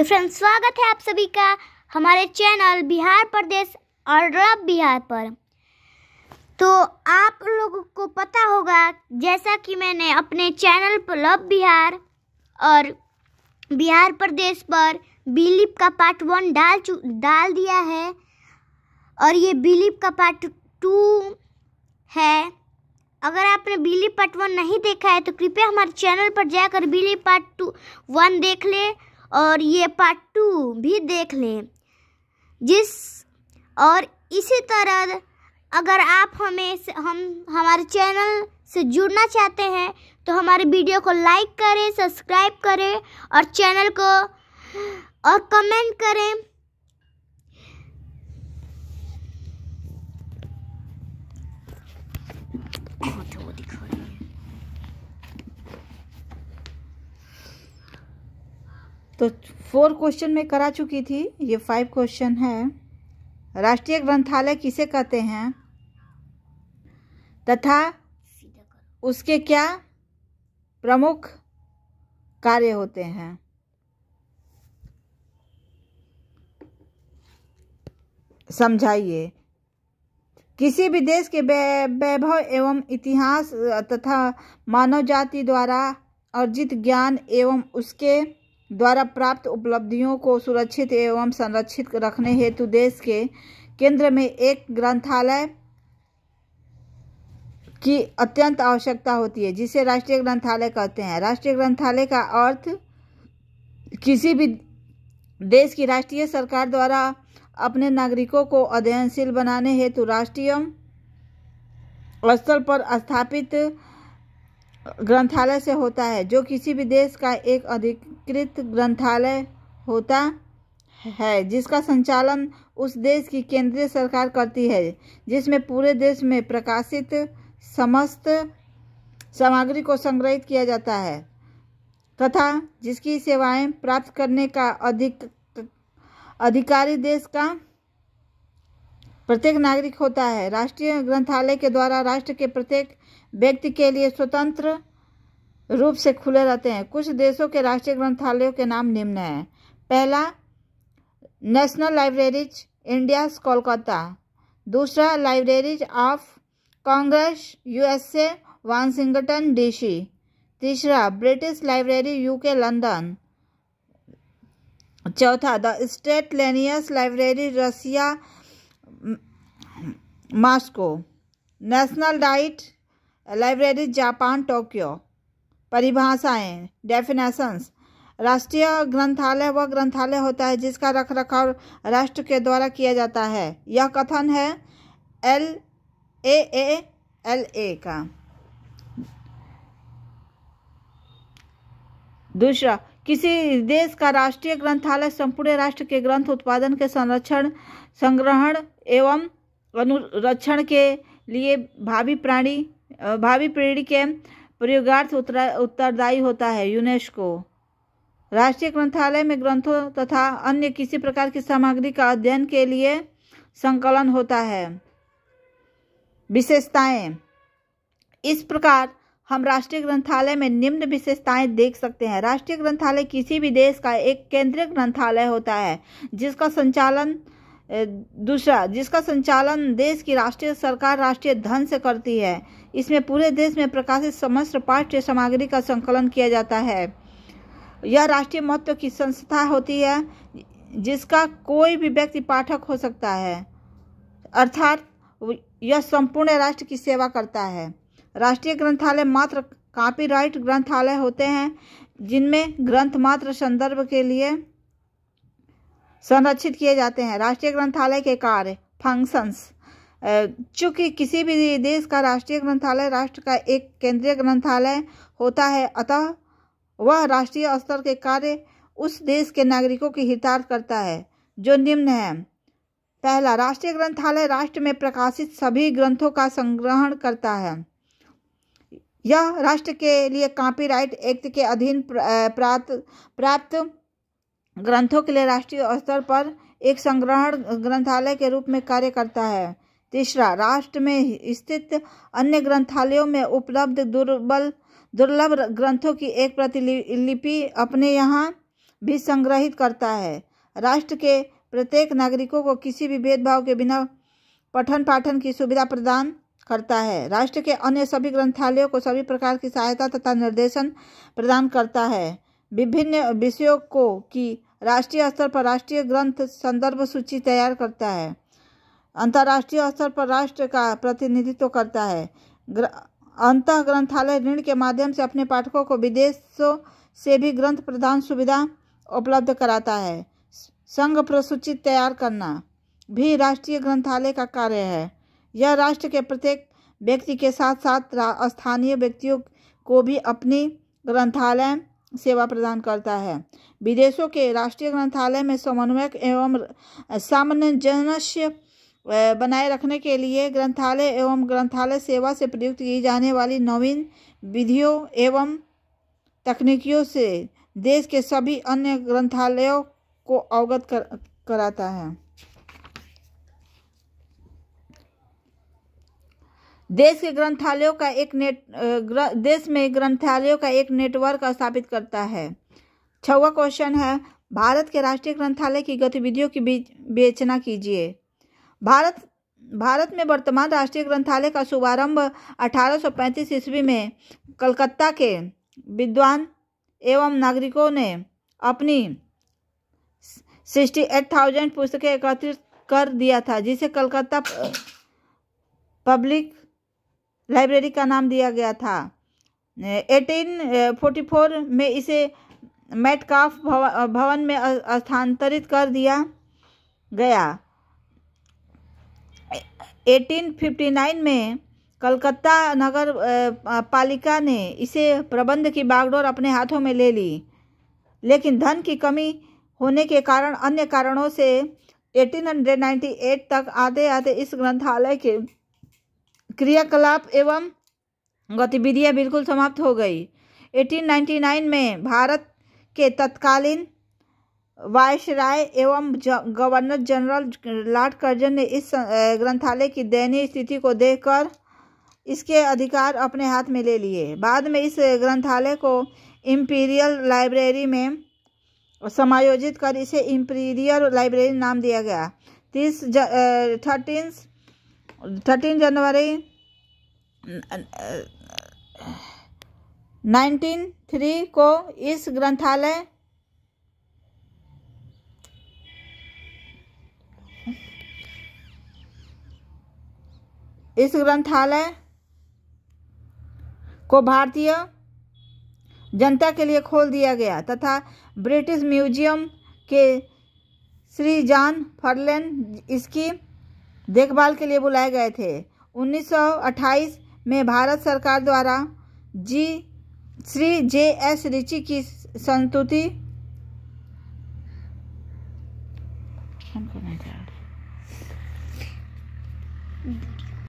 तो फ्रेंड्स, स्वागत है आप सभी का हमारे चैनल बिहार प्रदेश और रब बिहार पर। तो आप लोगों को पता होगा, जैसा कि मैंने अपने चैनल पर रब बिहार और बिहार प्रदेश पर बिलीप का पार्ट 1 डाल दिया है और ये बिलीप का पार्ट 2 है। अगर आपने बिलीप पार्ट 1 नहीं देखा है तो कृपया हमारे चैनल पर जाकर बिलीप पार्ट 1 देख ले और ये पार्ट 2 भी देख लें। और इसी तरह अगर आप हमारे चैनल से जुड़ना चाहते हैं तो हमारे वीडियो को लाइक करें, सब्सक्राइब करें और चैनल को और कमेंट करें। तो 4 क्वेश्चन में करा चुकी थी, ये 5 क्वेश्चन है। राष्ट्रीय ग्रंथालय किसे कहते हैं तथा उसके क्या प्रमुख कार्य होते हैं? समझाइए। किसी भी देश के वैभव एवं इतिहास तथा मानव जाति द्वारा अर्जित ज्ञान एवं उसके द्वारा प्राप्त उपलब्धियों को सुरक्षित एवं संरक्षित रखने हेतु देश के केंद्र में एक ग्रंथालय की अत्यंत आवश्यकता होती है, जिसे राष्ट्रीय ग्रंथालय कहते हैं। राष्ट्रीय ग्रंथालय का अर्थ किसी भी देश की राष्ट्रीय सरकार द्वारा अपने नागरिकों को अध्ययनशील बनाने हेतु राष्ट्रीय स्तर पर स्थापित ग्रंथालय से होता है, जो किसी भी देश का एक अधिकृत ग्रंथालय होता है, जिसका संचालन उस देश की केंद्रीय सरकार करती है, जिसमें पूरे देश में प्रकाशित समस्त सामग्री को संग्रहित किया जाता है तथा जिसकी सेवाएं प्राप्त करने का अधिकारी देश का प्रत्येक नागरिक होता है। राष्ट्रीय ग्रंथालय के द्वारा राष्ट्र के प्रत्येक व्यक्ति के लिए स्वतंत्र रूप से खुले रहते हैं। कुछ देशों के राष्ट्रीय ग्रंथालयों के नाम निम्न हैं। पहला, नेशनल लाइब्रेरीज इंडिया कोलकाता। दूसरा, libraries of Congress USA Washington DC. तीसरा, ब्रिटिश लाइब्रेरी यूके लंदन। चौथा, the state Lenin's library Russia Moscow. National Diet library Japan Tokyo. परिभाषाएं, डेफिनेशंस। राष्ट्रीय ग्रंथालय वह ग्रंथालय होता है जिसका रखरखाव राष्ट्र के द्वारा किया जाता है। यह कथन है LAALA का। दूसरा, किसी देश का राष्ट्रीय ग्रंथालय संपूर्ण राष्ट्र के ग्रंथ उत्पादन के संरक्षण, संग्रहण एवं अनुरक्षण के लिए भावी पीढ़ी के प्रयोगार्थ उत्तरदायी होता है। यूनेस्को। राष्ट्रीय ग्रंथालय में ग्रंथों तथा अन्य किसी प्रकार की सामग्री का अध्ययन के लिए संकलन होता है। विशेषताएं। इस प्रकार हम राष्ट्रीय ग्रंथालय में निम्न विशेषताएं देख सकते हैं। राष्ट्रीय ग्रंथालय किसी भी देश का एक केंद्रीय ग्रंथालय होता है, जिसका संचालन देश की राष्ट्रीय सरकार राष्ट्रीय धन से करती है। इसमें पूरे देश में प्रकाशित समस्त पाठ्य सामग्री का संकलन किया जाता है। यह राष्ट्रीय महत्व की संस्था होती है, जिसका कोई भी व्यक्ति पाठक हो सकता है, अर्थात यह संपूर्ण राष्ट्र की सेवा करता है। राष्ट्रीय ग्रंथालय मात्र कॉपीराइट ग्रंथालय होते हैं, जिनमें ग्रंथ मात्र संदर्भ के लिए संरक्षित किए जाते हैं। राष्ट्रीय ग्रंथालय के कार्य, फंक्शंस। चूंकि किसी भी देश का राष्ट्रीय ग्रंथालय राष्ट्र का एक केंद्रीय ग्रंथालय होता है, अतः वह राष्ट्रीय स्तर के कार्य उस देश के नागरिकों की हितार्थ करता है, जो निम्न है। पहला, राष्ट्रीय ग्रंथालय राष्ट्र में प्रकाशित सभी ग्रंथों का संग्रहण करता है। यह राष्ट्र के लिए कॉपीराइट एक्ट के अधीन प्राप्त ग्रंथों के लिए राष्ट्रीय स्तर पर एक संग्रहण ग्रंथालय के रूप में कार्य करता है। तीसरा, राष्ट्र में स्थित अन्य ग्रंथालयों में उपलब्ध दुर्लभ ग्रंथों की एक प्रतिलिपि अपने यहाँ भी संग्रहित करता है। राष्ट्र के प्रत्येक नागरिकों को किसी भी भेदभाव के बिना पठन पाठन की सुविधा प्रदान करता है। राष्ट्र के अन्य सभी ग्रंथालयों को सभी प्रकार की सहायता तथा निर्देशन प्रदान करता है। विभिन्न विषयों को की राष्ट्रीय स्तर पर राष्ट्रीय ग्रंथ संदर्भ सूची तैयार करता है। अंतर्राष्ट्रीय स्तर पर राष्ट्र का प्रतिनिधित्व करता है। अंतः ग्रंथालय ऋण के माध्यम से अपने पाठकों को विदेशों से भी ग्रंथ प्रदान सुविधा उपलब्ध कराता है। संघ प्रसूची तैयार करना भी राष्ट्रीय ग्रंथालय का कार्य है। यह राष्ट्र के प्रत्येक व्यक्ति के साथ साथ स्थानीय व्यक्तियों को भी अपनी ग्रंथालय सेवा प्रदान करता है। विदेशों के राष्ट्रीय ग्रंथालय में समन्वयक एवं सामंजस्य बनाए रखने के लिए ग्रंथालय एवं ग्रंथालय सेवा से प्रयुक्त की जाने वाली नवीन विधियों एवं तकनीकियों से देश के सभी अन्य ग्रंथालयों को अवगत कराता है। देश में ग्रंथालयों का एक नेटवर्क स्थापित करता है। 6वां क्वेश्चन है, भारत के राष्ट्रीय ग्रंथालय की गतिविधियों की विवेचना कीजिए। भारत में वर्तमान राष्ट्रीय ग्रंथालय का शुभारंभ 1835 ईस्वी में कलकत्ता के विद्वान एवं नागरिकों ने अपनी 68,000 पुस्तकें एकत्रित कर दिया था, जिसे कलकत्ता पब्लिक लाइब्रेरी का नाम दिया गया था। 1844 में इसे मेटकाफ भवन में स्थानांतरित कर दिया गया। 1859 में कलकत्ता नगर पालिका ने इसे प्रबंध की बागडोर अपने हाथों में ले ली, लेकिन धन की कमी होने के कारण अन्य कारणों से 1898 तक आते आते इस ग्रंथालय के क्रियाकलाप एवं गतिविधियां बिल्कुल समाप्त हो गई। 1899 में भारत के तत्कालीन वायसराय एवं गवर्नर जनरल लॉर्ड कर्जन ने इस ग्रंथालय की दयनीय स्थिति को देखकर इसके अधिकार अपने हाथ में ले लिए। बाद में इस ग्रंथालय को इंपीरियल लाइब्रेरी में समायोजित कर इसे इंपीरियल लाइब्रेरी नाम दिया गया। 13 जनवरी 1903 को इस ग्रंथालय को भारतीय जनता के लिए खोल दिया गया तथा ब्रिटिश म्यूजियम के श्री जॉन फर्लेन इसकी देखभाल के लिए बुलाए गए थे। 1928 में भारत सरकार द्वारा श्री J.S. रिची की संस्तुति